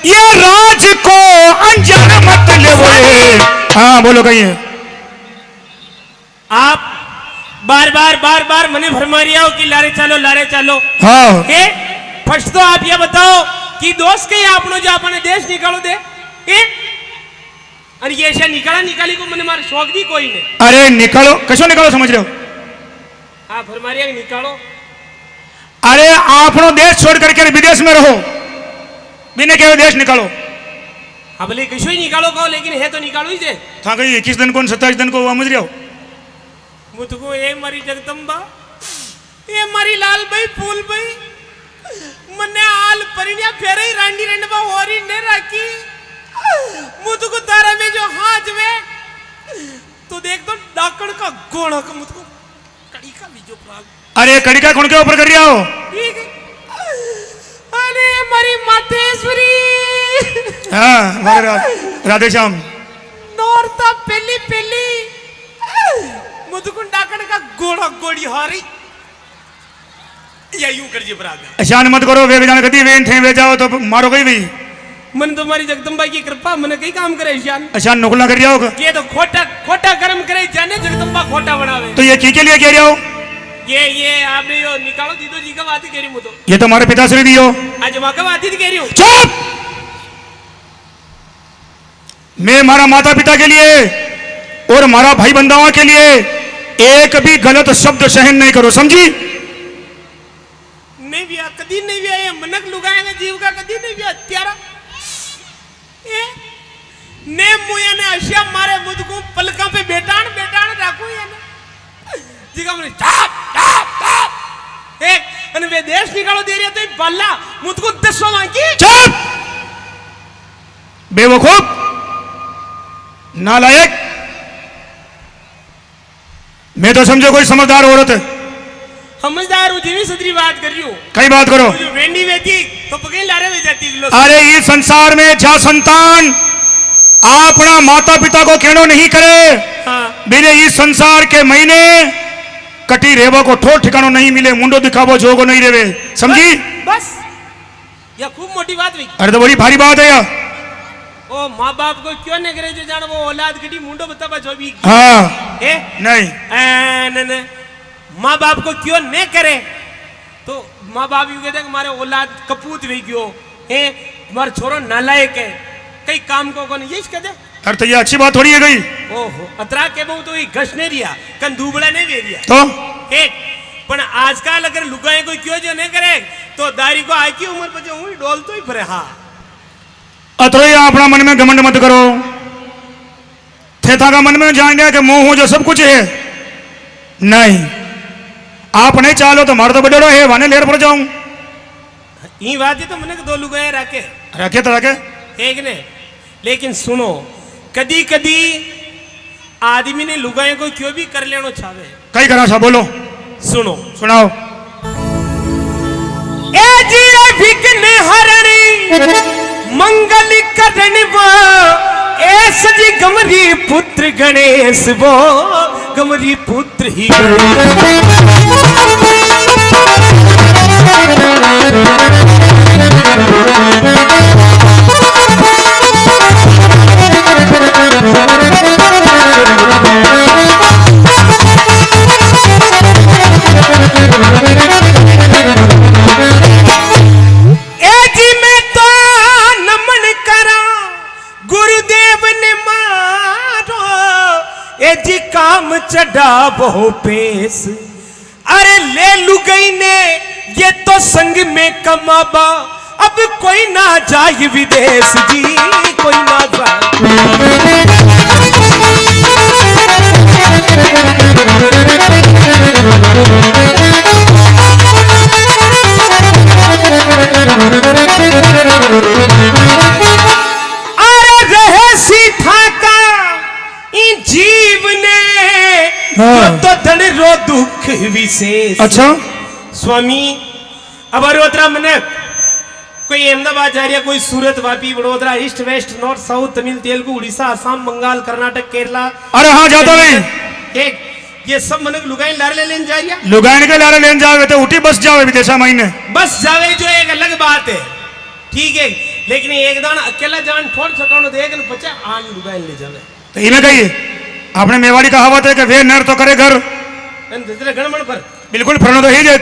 Speaker 4: ये राज को अंजान मत ले। हाँ बोलो कहिए।
Speaker 2: आप बार बार मने भरमारी आओ कि लारे चालो।
Speaker 4: हाँ
Speaker 2: ए फर्स्ट तो आप ये बताओ कि दोस्त के आपनो जो अपने देश निकालो दे ए और ये ऐसा निकाली को मने मार शौक भी कोई नहीं।
Speaker 4: अरे निकालो कसो निकालो समझ रहे हो
Speaker 2: आप भरमारिया निकालो।
Speaker 4: अरे आपनो देश छोड़ करके विदेश में रहो बिना कहे देश निकालो।
Speaker 2: हाँ भले किसो ही निकालो कहो लेकिन है तो निकालो ही दे।
Speaker 4: था कही 21 दिन को 27 दिन को समझ रहे हो।
Speaker 2: मुझको ए मारी जगदम्बा ए मारी लाल भाई फूल भाई मने आल परिण्या फेरे ही रांडी रंडबा होरी ने राखी मुझको तारा में जो हाथ में तो देख तो डाकण का गोणा का मुझको कड़ी का बीजो प्राग।
Speaker 4: अरे कड़ी का कौन के ऊपर कर रहा हो।
Speaker 2: ठीक है। अरे मारी मातेश्वरी
Speaker 4: हाँ राधे श्याम
Speaker 2: नौरता पहली मुझको डाकण का गोड़ा गोड़ी हारी या यूं कर जी बराबर।
Speaker 4: ऐसा मत करो वे जाने कदी वे थे वे जाओ तो मारो गई भी।
Speaker 2: मन तुम्हारी जगदम्बा की कृपा मन कई काम करे ईशान।
Speaker 4: ऐसा नुकला कर रहा हो
Speaker 2: ये तो खोटा कर्म करे जाने जगदम्बा खोटा बनावे।
Speaker 4: तो ये की लिए कह रहे हो।
Speaker 2: ये आपने यो निकालो दीदो जी का बात कह रही हूं तो।
Speaker 4: ये तो हमारे पिताश्री दियो
Speaker 2: आज मां का बात ही कह रही हूं।
Speaker 4: चुप। मैं हमारा माता पिता के लिए और हमारा भाई बंधुओं के लिए एक भी गलत शब्द सहन नहीं करो समझी।
Speaker 2: नहीं भी कदी नहीं भी ये मनक लुगाएंगे जीव का कदी नहीं भी हत्यारा ए ने मुया ने अशिया मारे मुझको पलका पे बेटान रखो या ना जी का मुझे चाप एक अन वे देश निकालो दे रही है तो बल्ला मुझको 10 मांगी।
Speaker 4: चुप बेवकूफ नालायक। मैं तो समझो कोई समझदार औरत है।
Speaker 2: समझदार हूँ जीवी सदरी बात कर रही हूँ।
Speaker 4: कई बात करो
Speaker 2: जो वेंडी वेती तो पकड़ लारे वे जाती किलो।
Speaker 4: अरे इस संसार में जा संतान अपना माता पिता को कहनो नहीं करे
Speaker 2: हाँ।
Speaker 4: बिना इस संसार के महीने कटी रेवा को ठोर ठिकानो नहीं मिले मुंडो दिखावो जोगो नहीं रेवे समझी।
Speaker 2: बस यह खूब मोटी बात हुई।
Speaker 4: अरे तो बड़ी भारी बात है यार।
Speaker 2: ओ माँ बाप को क्यों नहीं करे जो जान वो औलाद कटी मुंडो बताबा जो भी
Speaker 4: हाँ
Speaker 2: ए
Speaker 4: नहीं
Speaker 2: न माँ बाप को क्यों नहीं करे तो माँ बाप यू कहते हमारे औलाद कपूत हुई क्यों है तुम्हारा छोरो नालायक है कई काम को कौन यही कहते।
Speaker 4: अरे तो ये अच्छी बात थोड़ी है गई।
Speaker 2: ओहो अतरा के बहु तो ये घस नहीं रिया कन दूबड़ा नहीं वे रिया
Speaker 4: तो
Speaker 2: एक पण आजकल अगर लुगाए कोई क्यों जो नहीं करे तो दारी को आकी उम्र पर जो हुई डोल तो ही फरे। हाँ
Speaker 4: अतरो ये अपना मन में घमंड मत करो। थेथा का मन में जान लिया कि मोह हो जो सब कुछ है नहीं। आप नहीं चालो तो मारो तो बड़ो है वाने लेर पड़ जाऊं।
Speaker 2: ये बात है तो मैंने दो लुगाए रखे
Speaker 4: तो रखे
Speaker 2: एक ने लेकिन सुनो कदी कदी आदमी ने लुगाए को क्यों भी कर लेनो चाहे
Speaker 4: कई करा सा बोलो
Speaker 2: सुनो
Speaker 4: सुनाओ।
Speaker 2: ए जी विघ्न हरणी मंगल करण वो ऐस जी गमरी पुत्र गणेश वो गमरी पुत्र ही काम चढ़ा बहु पेश। अरे ले लुगई ने ये तो संग में कमाबा अब कोई ना जाए विदेश जी कोई ना जाए। अरे रहे सीठा का जीव ने
Speaker 5: हाँ।
Speaker 2: तो धन रो दुख विशेष।
Speaker 4: अच्छा
Speaker 2: स्वामी अब अरोत्रा मनक कोई अहमदाबाद जा रहा, कोई Surat, Vapi, Vadodara, east west north south, Tamil, Telugu, Orissa, Assam, Bengal, Karnataka, Kerala.
Speaker 4: अरे हाँ जाता नहीं
Speaker 2: एक ये सब मनक लुगाई लारे लेने जा रहा,
Speaker 4: लुगाइन के लारे लेन जावे तो उठी बस जावे विदेशा महीने
Speaker 2: बस जावे जो एक अलग बात है, ठीक है, लेकिन एक दान अकेला जान छोड़ सकानो देख न बच्चा आन लुगाई ले जावे।
Speaker 4: तो इन्हें कहिए आपने मेवाड़ी कहावत है कि वे नर तो करे घर,
Speaker 2: गणमण पर
Speaker 4: बिल्कुल फरणो तो ही जे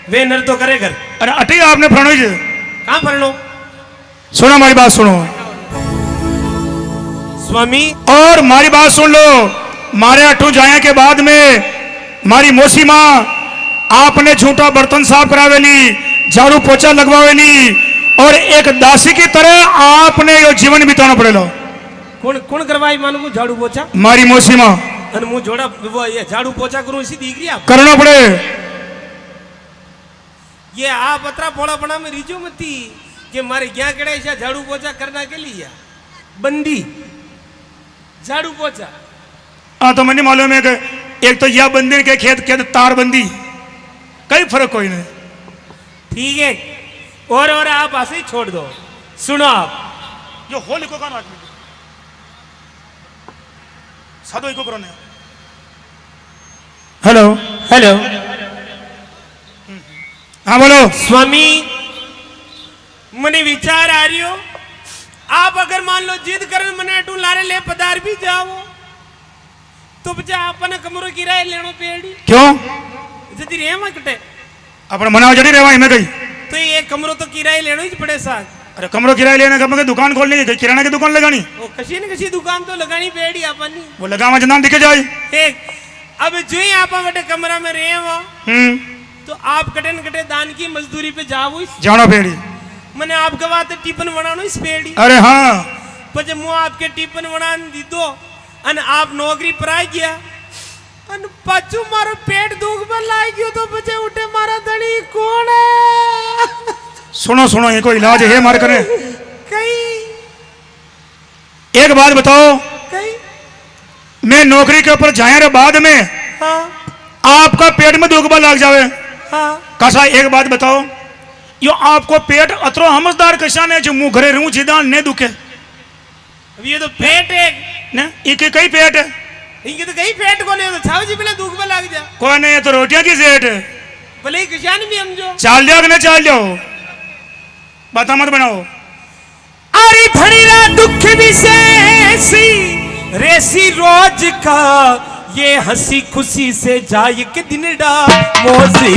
Speaker 2: वे नर तो करे घर।
Speaker 4: अरे अटी आपने फरणो ही जे
Speaker 2: कहाँ फरणो?
Speaker 4: सुनो हमारी बात सुनो
Speaker 2: स्वामी
Speaker 4: और हमारी बात सुन लो। मारे अटू जाए के बाद में मारी मौसी माँ आपने झूठा बर्तन साफ करावेली, झाड़ू पोछा लगवावेली और एक दासी की तरह आपने ये जीवन बिताना पड़ेगा।
Speaker 2: कौन कौन करवाई मानू झाड़ू पोछा?
Speaker 4: मारी मौसी माँ
Speaker 2: अन मुंह जोड़ा वो ये झाड़ू पोछा करूं इसी दिख रही आप?
Speaker 4: करना पड़े।
Speaker 2: ये आप अतरा पोड़ा बना में रीजो मती कि मारे क्या कड़े ऐसा झाड़ू पोछा करना के लिए बंदी झाड़ू पोछा।
Speaker 4: हाँ तो मैंने मालूम है कि एक तो यह बंदी के खेत के तार बंदी कई फर्क कोई नहीं।
Speaker 2: ठीक है और आप ऐसे ही छोड़ दो। सुनो आप
Speaker 4: जो होली को कौन आदमी साधो को करो ने। हेलो
Speaker 2: हेलो
Speaker 4: हाँ बोलो।
Speaker 2: स्वामी मने विचार आ रही हो, आप अगर मान लो जिद करन मने टू लारे ले पदार भी जाओ तो बच्चा अपन कमरो किराए लेनो पेड़ी
Speaker 4: क्यों
Speaker 2: जदी रे में कटे
Speaker 4: अपने मना जड़ी रेवा में गई
Speaker 2: तो ये कमरो तो किराए लेनो ही पड़े साथ।
Speaker 4: अरे कमरो किराया लेने का मैं दुकान खोलने की किराना की दुकान लगानी
Speaker 2: वो कशी न कशी दुकान तो लगानी पेड़ी अपनी
Speaker 4: वो लगावा जनान दिखे जाए।
Speaker 2: एक अब जो ही आप बटे कमरा में रहे हो तो आप कटे न कटे दान की मजदूरी पे जाओ
Speaker 4: जानो पेड़ी
Speaker 2: मैंने आपके बात टिफिन बनानो इस पेड़ी।
Speaker 4: अरे हाँ
Speaker 2: पर जब मुँह आपके टिफिन बनान दी दो अन आप नौकरी पर आ गया अन पाछू मारो पेट दुख में लाई गयो तो बचे उठे मारा धनी कौन है?
Speaker 4: सुनो सुनो ये कोई इलाज है मारे करे।
Speaker 2: कहीं
Speaker 4: एक बात बताओ
Speaker 2: कहीं
Speaker 4: मैं नौकरी के ऊपर जाए रे बाद में
Speaker 2: हाँ
Speaker 4: आपका पेट में दुख लग जावे
Speaker 2: हाँ
Speaker 4: कैसा एक बात बताओ यो आपको पेट अतरो समझदार कैसा ने जो मुंह घरे रहूं जिदा ने दुखे।
Speaker 2: अब ये तो पेट है
Speaker 4: ने एक कई पेट है
Speaker 2: इनके तो कहीं पेट को नहीं तो छाव जी पहले दुख में लग जा
Speaker 4: कोई नहीं ये तो रोटियां की सेठ है
Speaker 2: भले ही किसान भी हम जो
Speaker 4: चाल जाओ कि ना चाल जाओ बता मत बनाओ।
Speaker 2: अरे धड़ीरा दुख विशेषी रेसी रोज का ये हंसी खुशी से जाए के दिन डा मोजी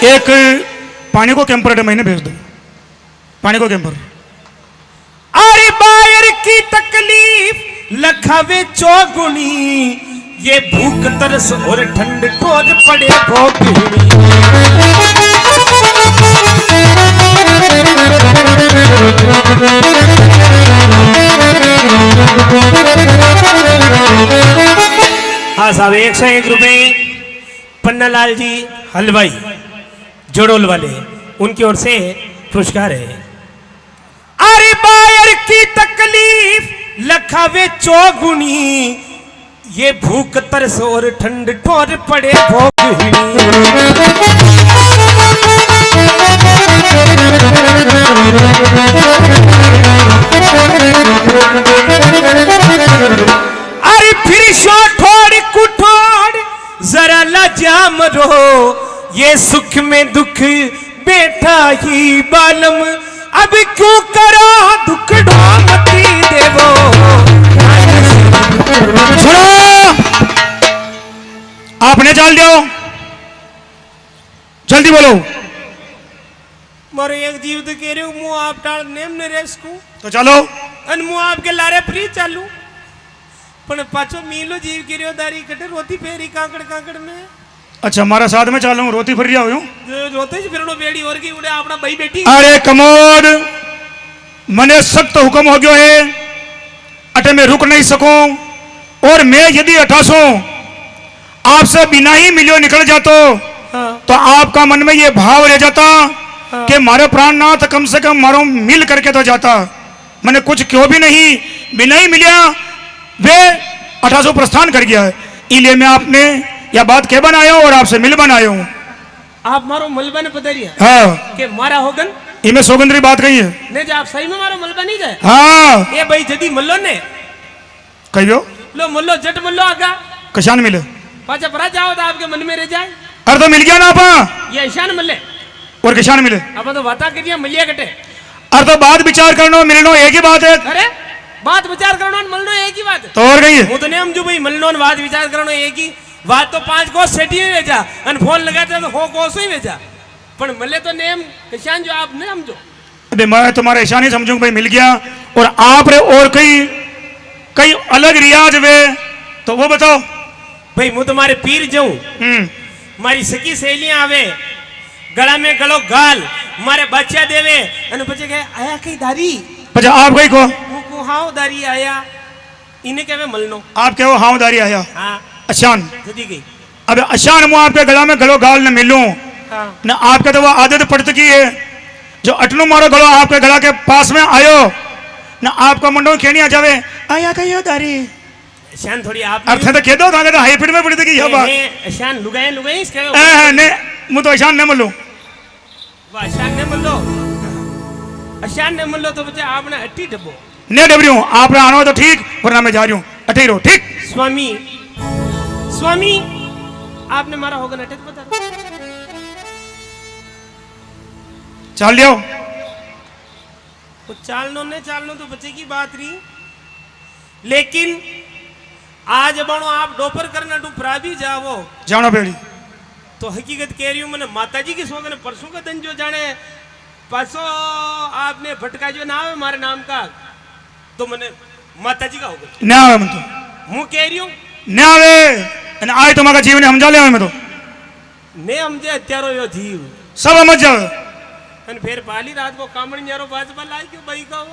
Speaker 4: एक पानी को कैंपर महीने भेज दो पानी को कैंपर।
Speaker 2: अरे बायर की तकलीफ लखावे चौगुनी ये भूख तरस और ठंड टोर पड़े भोगनी। हाँ साहब 101 रुपए पन्नालाल जी हलवाई जोड़ोल वाले उनकी ओर से पुरस्कार है। अरे बायर की तकलीफ लखावे चौगुनी ये भूख तरस और ठंड ठोर पड़े भोगनी। अरे फिर शो ठोड़ कुठोड़ जरा लाजाम रो ये सुख में दुख बैठा ही बालम अब क्यों करो दुख ढोमती देवो।
Speaker 4: सुनो आपने चाल जाओ जल्दी बोलो।
Speaker 2: मारे एक जीव तो कह रहे हो मुँह आप टाल नेम ने रेस को
Speaker 4: तो चलो
Speaker 2: अन मुँह आपके लारे फ्री चालू पण पाछो मीलो जीव कह रहे हो दारी कटे रोती फेरी काकड़ काकड़ में।
Speaker 4: अच्छा हमारा साथ में चालू रोती फिर जाओ यूं
Speaker 2: रोते ही फिरनो बेड़ी और की उड़े अपना भाई बेटी।
Speaker 4: अरे कमोद मने सख्त हुक्म हो गयो है अटे मैं रुक नहीं सकूं और मैं यदि अठासो आपसे बिना ही मिलियो निकल जातो
Speaker 2: हाँ।
Speaker 4: तो आपका मन में ये भाव रह जाता कि मारे प्राणनाथ कम से कम मारो मिल करके तो जाता। मैंने कुछ क्यों भी नहीं बिना ही मिलिया वे 1800 प्रस्थान कर गया है। इसलिए मैं आपने यह बात के बनाया हूं और आपसे मिल बनाया हूं।
Speaker 2: आप मारो मलबा ने पधारिया
Speaker 4: हाँ
Speaker 2: के मारा होगन
Speaker 4: इमे सौगंधरी बात कही है।
Speaker 2: ने जो आप सही में मारो मलबा नहीं जाए
Speaker 4: हाँ
Speaker 2: ये भाई जदी मल्लो ने
Speaker 4: कहियो
Speaker 2: लो मल्लो जट मल्लो आगा
Speaker 4: कशान मिले
Speaker 2: पाचा परा जाओ तो आपके मन में रह जाए
Speaker 4: अरे तो मिल गया ना आपा
Speaker 2: ये ईशान मल्ले
Speaker 4: और कशान मिले।
Speaker 2: अब तो वाता करिया मलिया कटे
Speaker 4: अरे तो बात विचार करना मिलना एक ही बात है।
Speaker 2: अरे बात विचार करना मलनो एक ही बात है।
Speaker 4: तो और कही है
Speaker 2: હું તો ને સમજુ ભાઈ મલનો ને વાત વિચાર કરવાનો એક ही વાત તો 5 કોસ સેટી વેચા અને ફોન લગાતા તો 100 કોસ ही વેચા પણ મલે તો नेम किसान जो आप ने समझो।
Speaker 4: अबे मैं तुम्हारा ऐसा नहीं समझूंगा भाई मिल गया और आप रे और कई अलग रियाज वे तो वो बताओ।
Speaker 2: भाई હું તમારે પીર જાઉં મારી સખી સહેલિयां આવે ગળા में ગળો ગાલ મારે બચ્ચા દેવે અને પછી કહે આયા કઈ દારી
Speaker 4: अच्छा आप कही को
Speaker 2: હું કો હાઉ દારી આયા ઇને કહેવે મલનો
Speaker 4: आप कहो हावदारी आया
Speaker 2: હા
Speaker 4: अशान।
Speaker 2: જતી गई
Speaker 4: अब अशान मुँह आपके गला में गलो गाल न मिलूं
Speaker 2: हाँ
Speaker 4: न आपके तो वो आदत पड़ चुकी है जो अटलू मारो गलो आपके गला के पास में आयो न आपका मुंडो खेनी आ जावे आया कहियो दारी
Speaker 2: शान थोड़ी आप
Speaker 4: अर्थ तो कह दो था तो हाई फिट में पड़ी थी यह बात
Speaker 2: शान लुगाए लुगाए इसके
Speaker 4: ने मुँह तो अशान न मिलूं
Speaker 2: अशान ने मल्लो अशान ने मल्लो तो बच्चे आपने अट्टी डब्बो
Speaker 4: ने डबरी हूँ आप आना हो तो ठीक वरना मैं जा रही हूँ अटे रहो ठीक।
Speaker 2: स्वामी स्वामी आपने मारा होगा नटे तो बता
Speaker 4: चाल लियो
Speaker 2: तो चालनो तो बच्चे की बात रही लेकिन आज बनो आप दोपहर करना डूपरा भी जाओ
Speaker 4: जानो बेड़ी
Speaker 2: तो हकीकत कह रही हूँ मैंने माता जी की सोगन परसों का दिन जो जाने परसों आपने भटका जो नाम है हमारे नाम का तो मैंने माता जी का होगा
Speaker 4: न आवे मैं तो
Speaker 2: मुँह कह रही हूँ
Speaker 4: न आवे आए तुम्हारा जीवन हम जा ले मैं तो
Speaker 2: ने हमजे અત્યારો यो जीव
Speaker 4: सब समझ जाओ
Speaker 2: અને ફેર પાલી રાત કો કામણી યારો બાજબા લાઈ કે બઈ કા